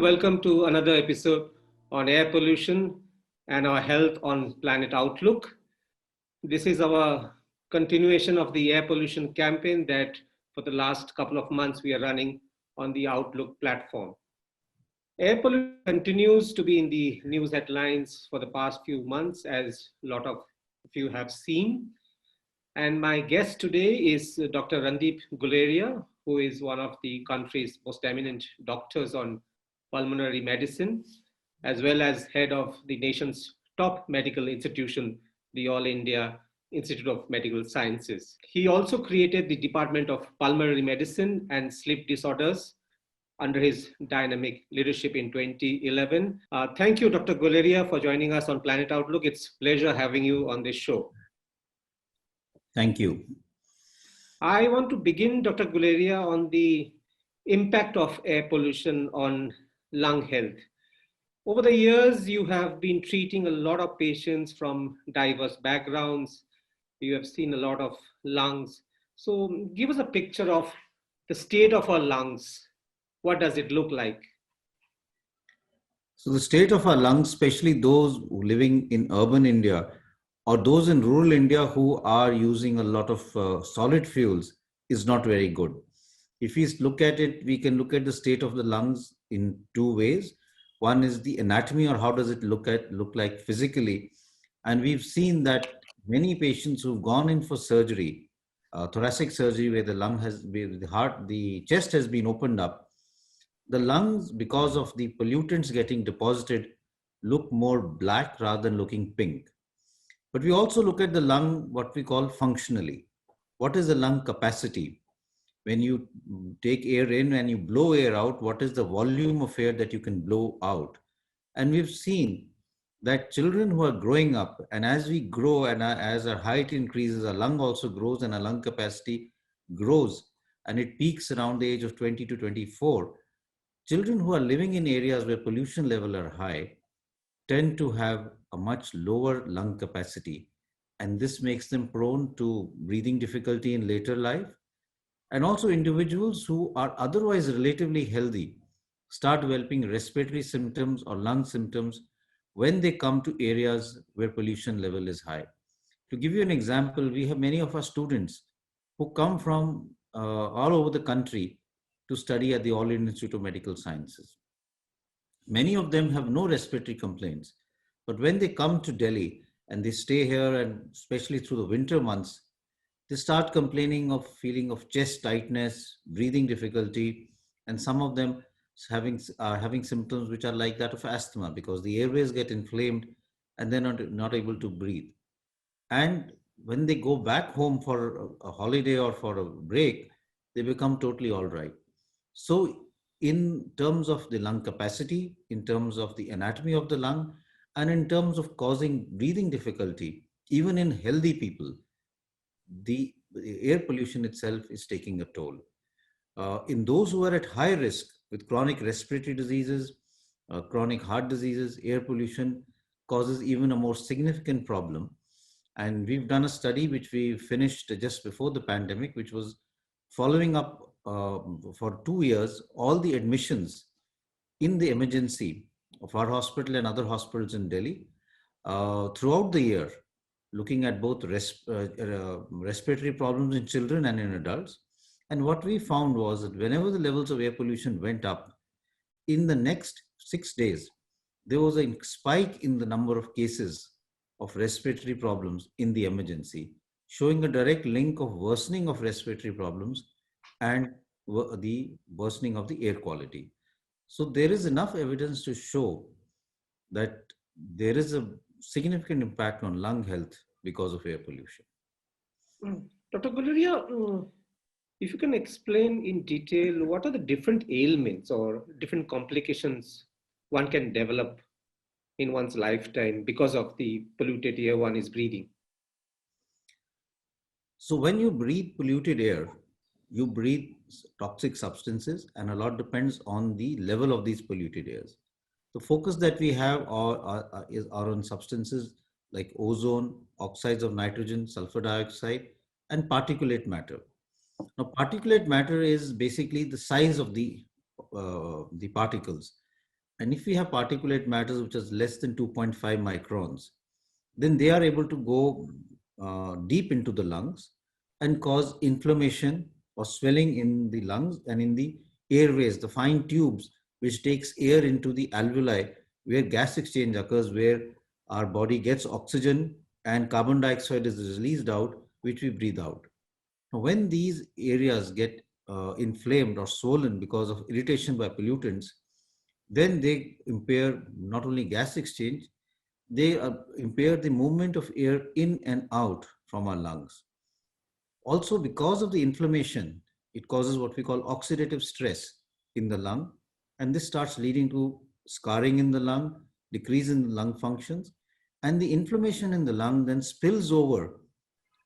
welcome to another episode on air pollution and our health on Planet Outlook. This is our continuation of the air pollution campaign that for the last couple of months we are running on the Outlook platform. Air pollution continues to be in the news headlines for the past few months, as a lot of you have seen. And my guest today is Dr. Randeep Guleria, who is one of the country's most eminent doctors on pulmonary medicine, as well as head of the nation's top medical institution, the All India Institute of Medical Sciences. He also created the Department of Pulmonary Medicine and Sleep Disorders under his dynamic leadership in 2011. Thank you, Dr. Guleria, for joining us on Planet Outlook. It's a pleasure having you on this show. Thank you. I want to begin, Dr. Guleria, on the impact of air pollution on lung health. Over the years, you have been treating a lot of patients from diverse backgrounds. You have seen a lot of lungs. So give us a picture of the state of our lungs. What does it look like? So the state of our lungs, especially those living in urban India or those in rural India who are using a lot of solid fuels, is not very good. If we look at it, we can look at the state of the lungs in two ways. One is the anatomy, or how does it look like physically. And we've seen that many patients who've gone in for surgery, thoracic surgery, where the chest has been opened up, the lungs, because of the pollutants getting deposited, look more black rather than looking pink. But we also look at the lung, what we call functionally. What is the lung capacity? When you take air in and you blow air out, what is the volume of air that you can blow out? And we've seen that children who are growing up, and as we grow and as our height increases, our lung also grows and our lung capacity grows, and it peaks around the age of 20 to 24. Children who are living in areas where pollution levels are high tend to have a much lower lung capacity, and this makes them prone to breathing difficulty in later life. And also individuals who are otherwise relatively healthy start developing respiratory symptoms or lung symptoms when they come to areas where pollution level is high. To give you an example, we have many of our students who come from all over the country to study at the All India Institute of Medical Sciences. Many of them have no respiratory complaints, but when they come to Delhi and they stay here, and especially through the winter months, they start complaining of feeling of chest tightness, breathing difficulty, and some of them are having symptoms which are like that of asthma, because the airways get inflamed and they're not able to breathe. And when they go back home for a holiday or for a break, they become totally all right. So in terms of the lung capacity, in terms of the anatomy of the lung, and in terms of causing breathing difficulty, even in healthy people, the air pollution itself is taking a toll. In those who are at high risk with chronic respiratory diseases, chronic heart diseases, air pollution causes even a more significant problem. And we've done a study which we finished just before the pandemic, which was following up for 2 years all the admissions in the emergency of our hospital and other hospitals in Delhi throughout the year, looking at both respiratory problems in children and in adults. And what we found was that whenever the levels of air pollution went up, in the next 6 days, there was a spike in the number of cases of respiratory problems in the emergency, showing a direct link of worsening of respiratory problems and the worsening of the air quality. So there is enough evidence to show that there is a significant impact on lung health because of air pollution. Dr. Guleria, if you can explain in detail, what are the different ailments or different complications one can develop in one's lifetime because of the polluted air one is breathing? So when you breathe polluted air, you breathe toxic substances, and a lot depends on the level of these polluted airs. The focus that we have are on substances like ozone, oxides of nitrogen, sulfur dioxide, and particulate matter. Now, particulate matter is basically the size of the particles. And if we have particulate matters which is less than 2.5 microns, then they are able to go deep into the lungs and cause inflammation or swelling in the lungs and in the airways, the fine tubes which takes air into the alveoli, where gas exchange occurs, where our body gets oxygen and carbon dioxide is released out, which we breathe out. Now, when these areas get inflamed or swollen because of irritation by pollutants, then they impair not only gas exchange, they impair the movement of air in and out from our lungs. Also, because of the inflammation, it causes what we call oxidative stress in the lung, and this starts leading to scarring in the lung, decrease in lung functions, and the inflammation in the lung then spills over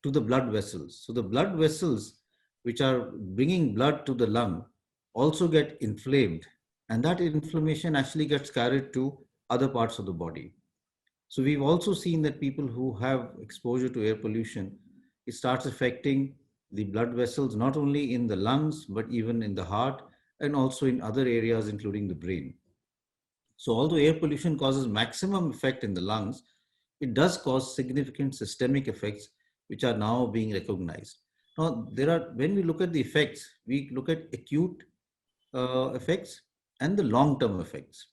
to the blood vessels. So the blood vessels, which are bringing blood to the lung, also get inflamed, and that inflammation actually gets carried to other parts of the body. So we've also seen that people who have exposure to air pollution, it starts affecting the blood vessels, not only in the lungs, but even in the heart and also in other areas, including the brain. So although air pollution causes maximum effect in the lungs, it does cause significant systemic effects, which are now being recognized. Now, when we look at the effects, we look at acute effects and the long-term effects.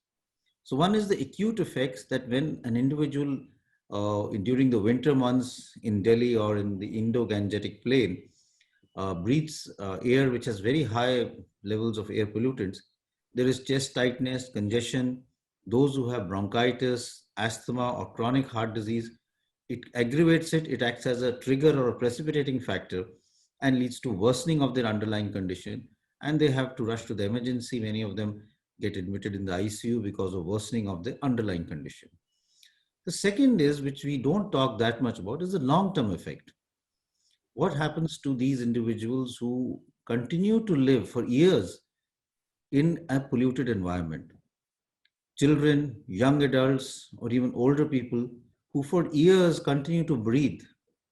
So one is the acute effects, that when an individual during the winter months in Delhi or in the Indo-Gangetic Plain breathes air which has very high levels of air pollutants, there is chest tightness, congestion. Those who have bronchitis, asthma, or chronic heart disease, it aggravates it. It acts as a trigger or a precipitating factor and leads to worsening of their underlying condition. And they have to rush to the emergency. Many of them get admitted in the ICU because of worsening of the underlying condition. The second is, which we don't talk that much about, is the long-term effect. What happens to these individuals who continue to live for years in a polluted environment? Children, young adults, or even older people who for years continue to breathe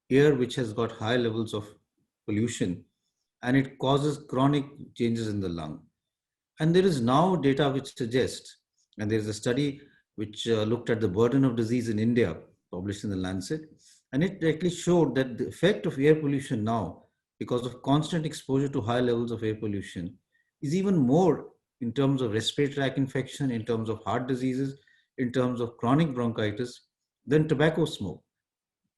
air which has got high levels of pollution, and it causes chronic changes in the lung. And there is now data which suggests, and there is a study which looked at the burden of disease in India, published in the Lancet, and it directly showed that the effect of air pollution now, because of constant exposure to high levels of air pollution, is even more in terms of respiratory tract infection, in terms of heart diseases, in terms of chronic bronchitis, than tobacco smoke,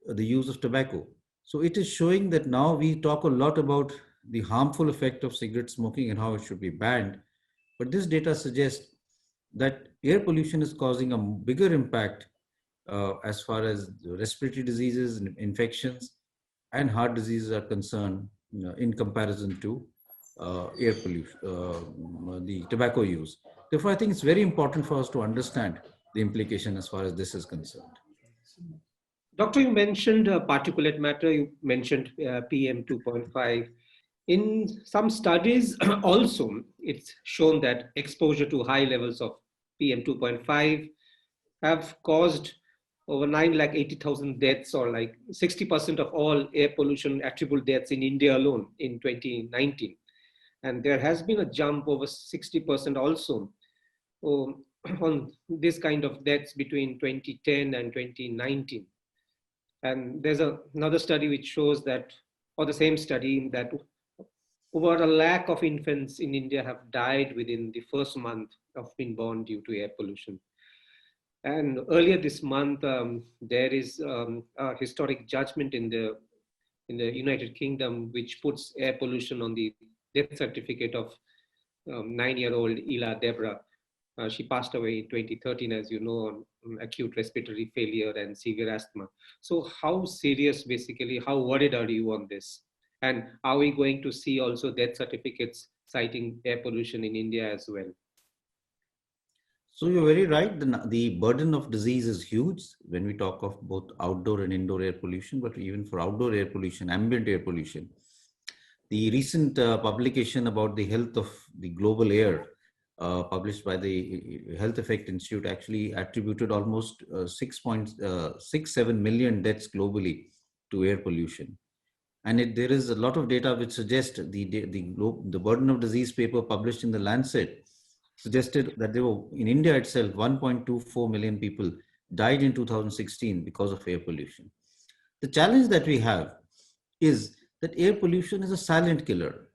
the use of tobacco. So it is showing that now we talk a lot about the harmful effect of cigarette smoking and how it should be banned. But this data suggests that air pollution is causing a bigger impact as far as respiratory diseases, infections, and heart diseases are concerned, in comparison to air pollution, the tobacco use. Therefore, I think it's very important for us to understand the implication as far as this is concerned. Doctor, you mentioned particulate matter, you mentioned PM 2.5. In some studies also, it's shown that exposure to high levels of PM 2.5 have caused over 980,000 deaths, or like 60% of all air pollution attributable deaths in India alone in 2019. And there has been a jump over 60% also on this kind of deaths between 2010 and 2019. And there's another study which shows that, or the same study, that over 1 lakh of infants in India have died within the first month of being born due to air pollution. And earlier this month, there is a historic judgment in the United Kingdom, which puts air pollution on the death certificate of 9-year-old Ela Debra. She passed away in 2013, as you know, on acute respiratory failure and severe asthma. So how serious, basically, how worried are you on this? And are we going to see also death certificates citing air pollution in India as well? So you're very right. The burden of disease is huge when we talk of both outdoor and indoor air pollution, but even for outdoor air pollution, ambient air pollution. The recent publication about the health of the global air, published by the Health Effect Institute, actually attributed almost 6.67 million deaths globally to air pollution. And there is a lot of data which suggests the burden of disease paper published in the Lancet suggested that there were, in India itself, 1.24 million people died in 2016 because of air pollution. The challenge that we have is that air pollution is a silent killer.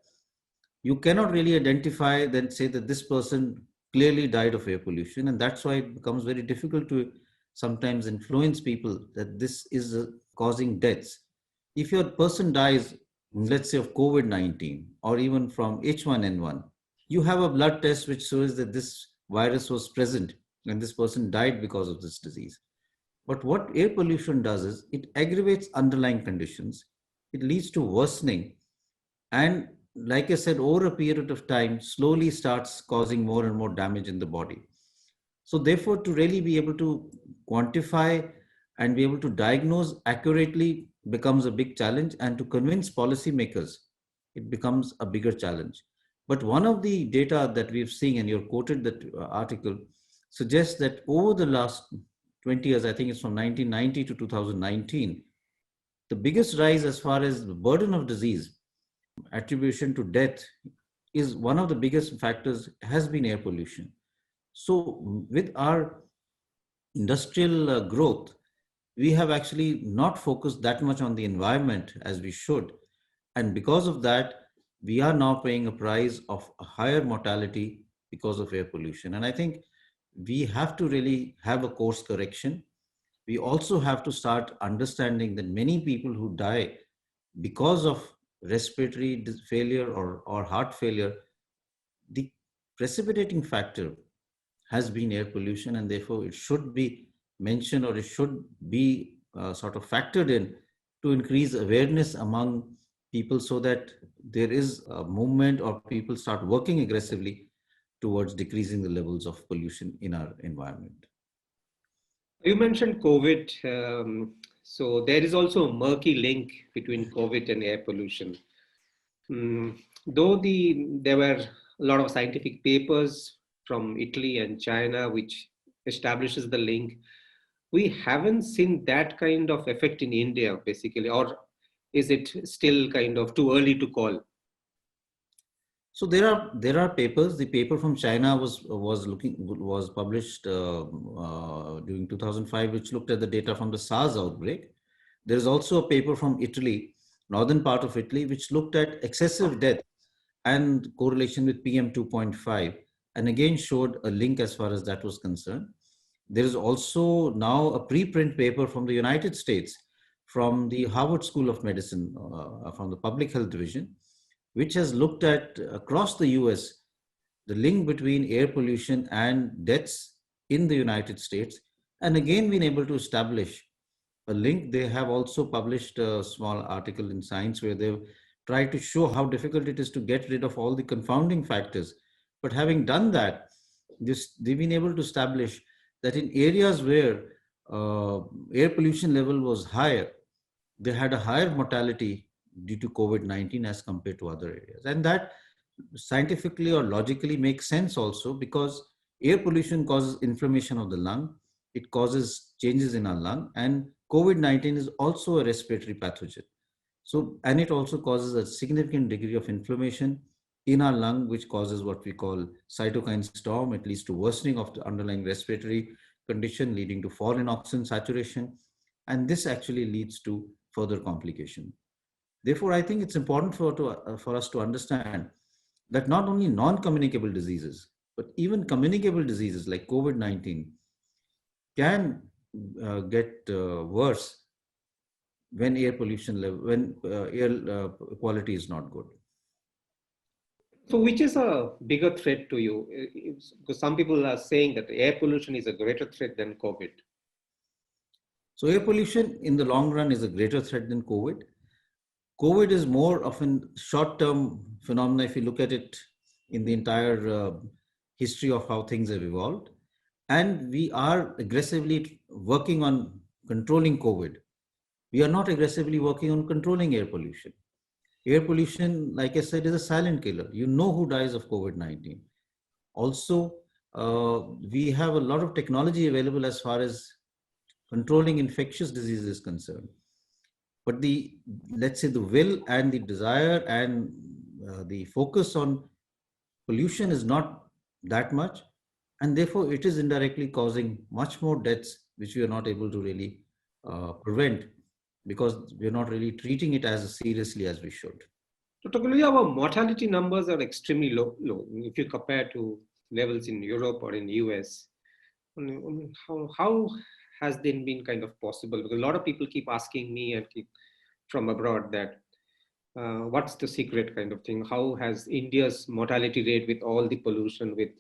You cannot really identify, then say that this person clearly died of air pollution. And that's why it becomes very difficult to sometimes influence people that this is causing deaths. If your person dies, let's say of COVID-19 or even from H1N1, you have a blood test which shows that this virus was present and this person died because of this disease. But what air pollution does is it aggravates underlying conditions, it leads to worsening, and like I said, over a period of time, slowly starts causing more and more damage in the body. So, therefore, to really be able to quantify and be able to diagnose accurately becomes a big challenge, and to convince policymakers, it becomes a bigger challenge. But one of the data that we've seen, and you've quoted that article, suggests that over the last 20 years, I think it's from 1990 to 2019, the biggest rise as far as the burden of disease, attribution to death, is one of the biggest factors has been air pollution. So with our industrial growth, we have actually not focused that much on the environment as we should. And because of that, we are now paying a price of a higher mortality because of air pollution. And I think we have to really have a course correction. We also have to start understanding that many people who die because of respiratory failure or heart failure, the precipitating factor has been air pollution, and therefore it should be mentioned, or it should be sort of factored in to increase awareness among people, so that there is a movement or people start working aggressively towards decreasing the levels of pollution in our environment. You mentioned COVID. So there is also a murky link between COVID and air pollution. Though there were a lot of scientific papers from Italy and China which establishes the link, we haven't seen that kind of effect in India, basically, or is it still kind of too early to call? So there are papers. The paper from China was published during 2005, which looked at the data from the SARS outbreak. There is also a paper from Italy, northern part of Italy, which looked at excessive death and correlation with PM 2.5, and again showed a link as far as that was concerned. There is also now a preprint paper from the United States, from the Harvard School of Medicine, from the Public Health Division, which has looked at across the US the link between air pollution and deaths in the United States, and again been able to establish a link. They have also published a small article in Science where they've tried to show how difficult it is to get rid of all the confounding factors. But having done that, they've been able to establish that in areas where air pollution level was higher, they had a higher mortality due to COVID-19 as compared to other areas. And that scientifically or logically makes sense also, because air pollution causes inflammation of the lung, it causes changes in our lung, and COVID-19 is also a respiratory pathogen. So, and it also causes a significant degree of inflammation in our lung, which causes what we call cytokine storm. It leads to worsening of the underlying respiratory condition, leading to fall in oxygen saturation. And this actually leads to further complication. Therefore, I think it's important for us to understand that not only non-communicable diseases, but even communicable diseases like COVID-19 can get worse when air pollution level, when air quality is not good. So which is a bigger threat to you? Because some people are saying that air pollution is a greater threat than COVID. So air pollution in the long run is a greater threat than COVID. COVID is more of a short-term phenomenon if you look at it in the entire history of how things have evolved. And we are aggressively working on controlling COVID. We are not aggressively working on controlling air pollution. Air pollution, like I said, is a silent killer. You know who dies of COVID-19. Also, we have a lot of technology available as far as controlling infectious diseases is concerned. But let's say the will and the desire and the focus on pollution is not that much, and therefore it is indirectly causing much more deaths, which we are not able to really prevent, because we are not really treating it as seriously as we should. Dr. Guleria, our mortality numbers are extremely low if you compare to levels in Europe or in US. How has then been kind of possible? Because a lot of people keep asking me and keep from abroad that what's the secret kind of thing? How has India's mortality rate with all the pollution, with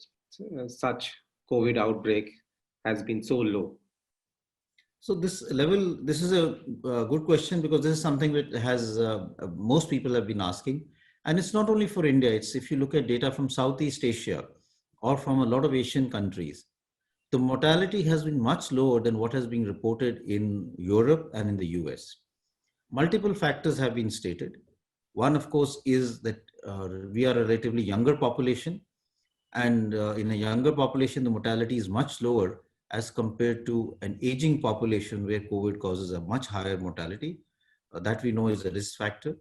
such COVID outbreak, has been so low? So this is a good question, because this is something that has most people have been asking, and it's not only for India. It's, if you look at data from Southeast Asia or from a lot of Asian countries, the mortality has been much lower than what has been reported in Europe and in the US. Multiple factors have been stated. One, of course, is that we are a relatively younger population, and in a younger population, the mortality is much lower as compared to an aging population where COVID causes a much higher mortality. That we know is a risk factor.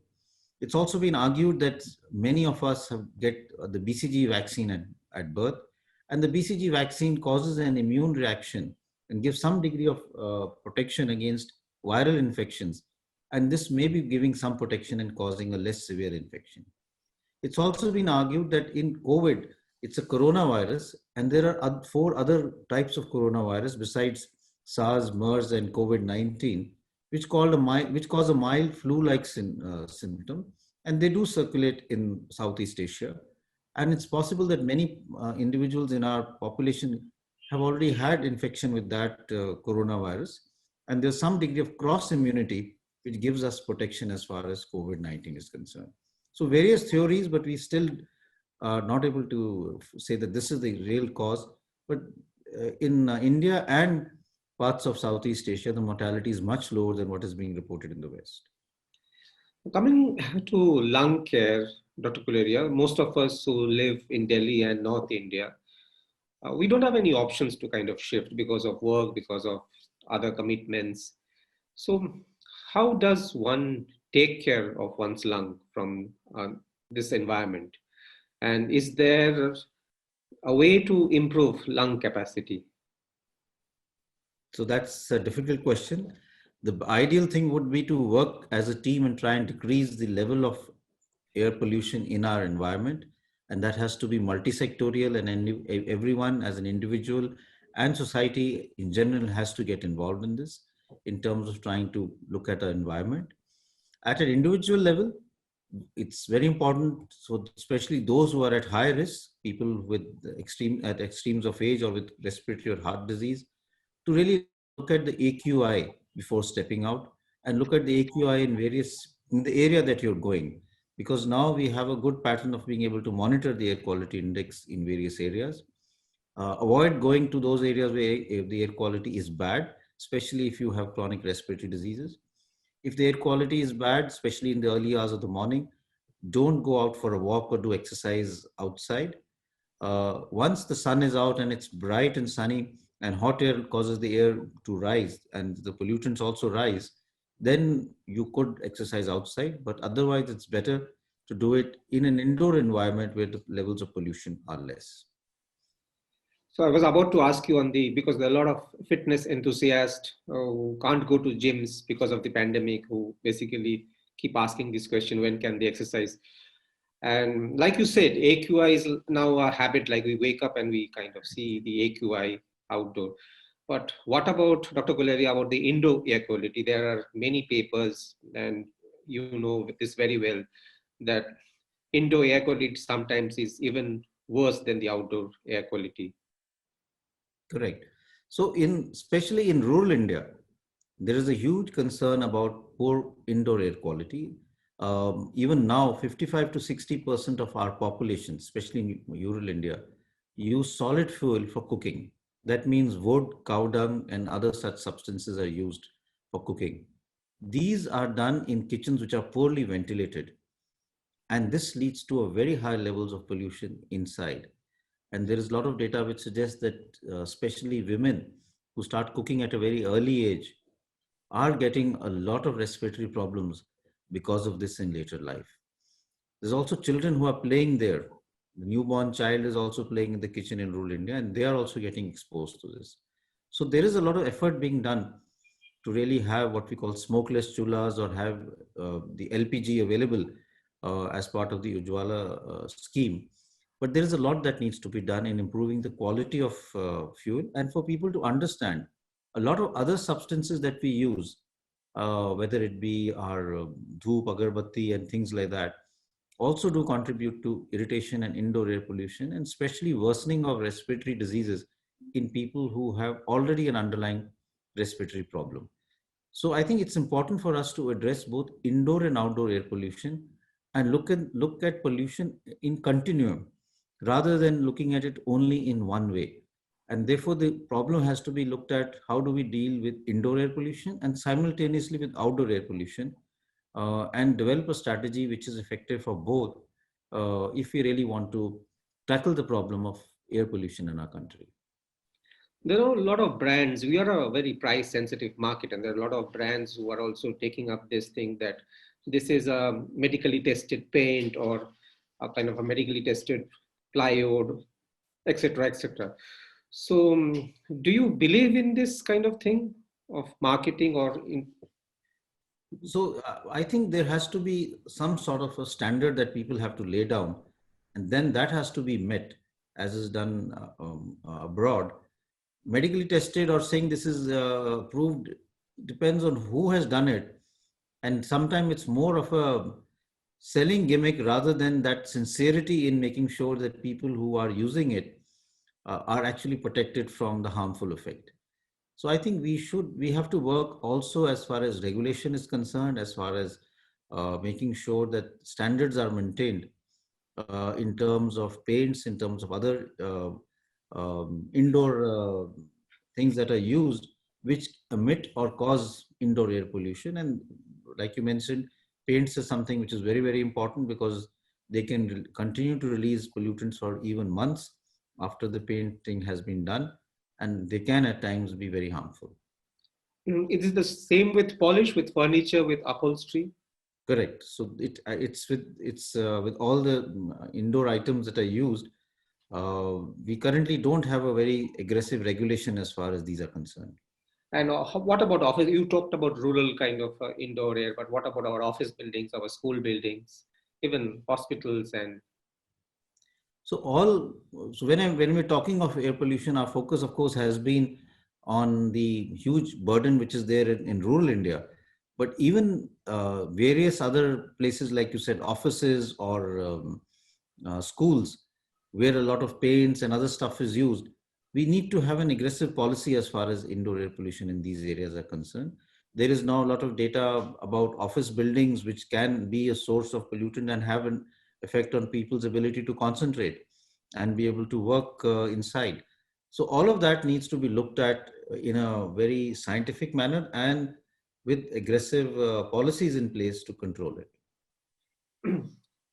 It's also been argued that many of us have get the BCG vaccine at birth, and the BCG vaccine causes an immune reaction and gives some degree of protection against viral infections. And this may be giving some protection and causing a less severe infection. It's also been argued that in COVID, it's a coronavirus, and there are four other types of coronavirus besides SARS, MERS, and COVID-19, which cause a mild flu-like symptom, and they do circulate in Southeast Asia. And it's possible that many individuals in our population have already had infection with that coronavirus, and there's some degree of cross immunity which gives us protection as far as COVID-19 is concerned. So various theories, but we still are not able to say that this is the real cause. But in India and parts of Southeast Asia, the mortality is much lower than what is being reported in the West. Coming to lung care, Dr. Guleria, most of us who live in Delhi and North India, we don't have any options to kind of shift because of work, because of other commitments. So how does one take care of one's lung from this environment? And is there a way to improve lung capacity? So that's a difficult question. The ideal thing would be to work as a team and try and decrease the level of air pollution in our environment. And that has to be multi-sectorial, and everyone as an individual and society in general has to get involved in this in terms of trying to look at our environment. At an individual level, it's very important. So especially those who are at high risk, people with extremes of age or with respiratory or heart disease, to really look at the AQI before stepping out, and look at the AQI in the area that you're going. Because now we have a good pattern of being able to monitor the air quality index in various areas. Avoid going to those areas where the air quality is bad, especially if you have chronic respiratory diseases. If the air quality is bad, especially in the early hours of the morning, don't go out for a walk or do exercise outside. Once the sun is out and it's bright and sunny, and hot air causes the air to rise and the pollutants also rise, then you could exercise outside. But otherwise, it's better to do it in an indoor environment where the levels of pollution are less. So I was about to ask you because there are a lot of fitness enthusiasts who can't go to gyms because of the pandemic, who basically keep asking this question, when can they exercise? And like you said, AQI is now a habit, like we wake up and we kind of see the AQI outdoor. But what about, Dr. Guleria, about the indoor air quality? There are many papers, and you know this very well, that indoor air quality sometimes is even worse than the outdoor air quality. Correct. So especially in rural India, there is a huge concern about poor indoor air quality. Even now, 55 to 60% of our population, especially in rural India, use solid fuel for cooking. That means wood, cow dung, and other such substances are used for cooking. These are done in kitchens which are poorly ventilated. And this leads to a very high levels of pollution inside. And there is a lot of data which suggests that especially women who start cooking at a very early age are getting a lot of respiratory problems because of this in later life. There's also children who are playing there. The newborn child is also playing in the kitchen in rural India, and they are also getting exposed to this. So there is a lot of effort being done to really have what we call smokeless chullas, or have the LPG available as part of the Ujjwala scheme. But there is a lot that needs to be done in improving the quality of fuel, and for people to understand a lot of other substances that we use, whether it be our dhoop, agarbatti, and things like that, also do contribute to irritation and indoor air pollution, and especially worsening of respiratory diseases in people who have already an underlying respiratory problem. So I think it's important for us to address both indoor and outdoor air pollution, and look at pollution in continuum, rather than looking at it only in one way. And therefore, the problem has to be looked at: how do we deal with indoor air pollution and simultaneously with outdoor air pollution, and develop a strategy which is effective for both, if we really want to tackle the problem of air pollution in our country. There are a lot of brands. We are a very price sensitive market, and there are a lot of brands who are also taking up this thing that this is a medically tested paint, or a kind of a medically tested plywood, etc., etc. So, do you believe in this kind of thing of marketing or in? So I think there has to be some sort of a standard that people have to lay down, and then that has to be met, as is done abroad. Medically tested or saying this is approved depends on who has done it, and sometimes it's more of a selling gimmick rather than that sincerity in making sure that people who are using it are actually protected from the harmful effect. So I think we have to work also as far as regulation is concerned, as far as making sure that standards are maintained in terms of paints, in terms of other indoor things that are used, which emit or cause indoor air pollution. And like you mentioned, paints is something which is very, very important, because they can continue to release pollutants for even months after the painting has been done, and they can at times be very harmful. It is the same with polish, with furniture, with upholstery. Correct. So it's with all the indoor items that are used. We currently don't have a very aggressive regulation as far as these are concerned. And what about office? You talked about rural kind of indoor air, but what about our office buildings, our school buildings, even hospitals and? So all so when we're talking of air pollution, our focus, of course, has been on the huge burden which is there in rural India. But even various other places, like you said, offices or schools, where a lot of paints and other stuff is used, we need to have an aggressive policy as far as indoor air pollution in these areas are concerned. There is now a lot of data about office buildings which can be a source of pollutant and have an effect on people's ability to concentrate and be able to work inside. So all of that needs to be looked at in a very scientific manner, and with aggressive policies in place to control it.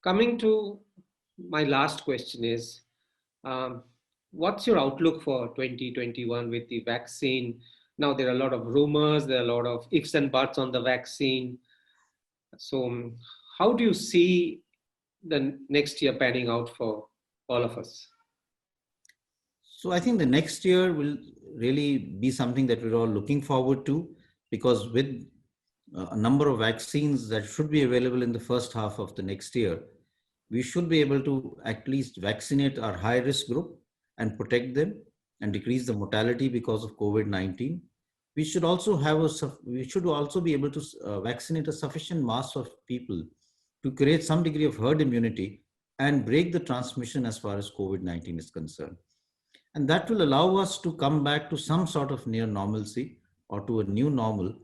Coming to my last question is, um, what's your outlook for 2021 with the vaccine? Now there are a lot of rumors, there are a lot of ifs and buts on the vaccine. So, how do you see the next year panning out for all of us? So I think the next year will really be something that we're all looking forward to, because with a number of vaccines that should be available in the first half of the next year, we should be able to at least vaccinate our high risk group and protect them and decrease the mortality because of COVID-19. We should also be able to vaccinate a sufficient mass of people to create some degree of herd immunity and break the transmission as far as COVID-19 is concerned. And that will allow us to come back to some sort of near normalcy, or to a new normal,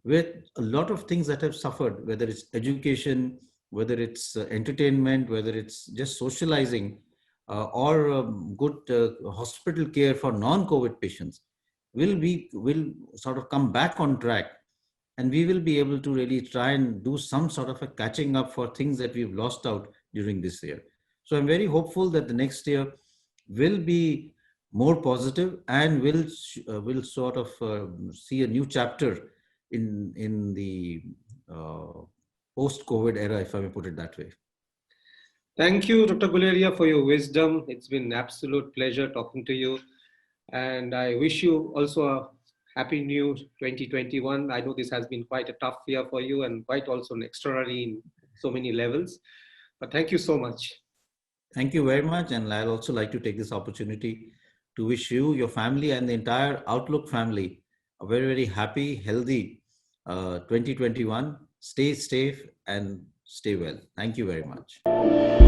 with a lot of things that have suffered, whether it's education, whether it's entertainment, whether it's just socializing, or good hospital care for non-COVID patients, will sort of come back on track, and we will be able to really try and do some sort of a catching up for things that we've lost out during this year. So I'm very hopeful that the next year will be more positive, and will sort of see a new chapter in the post-COVID era, if I may put it that way. Thank you, Dr. Guleria, for your wisdom. It's been an absolute pleasure talking to you. And I wish you also a happy new 2021. I know this has been quite a tough year for you and quite also an extraordinary in so many levels. But thank you so much. Thank you very much. And I'd also like to take this opportunity to wish you, your family, and the entire Outlook family a very, very happy, healthy 2021. Stay safe and stay well. Thank you very much.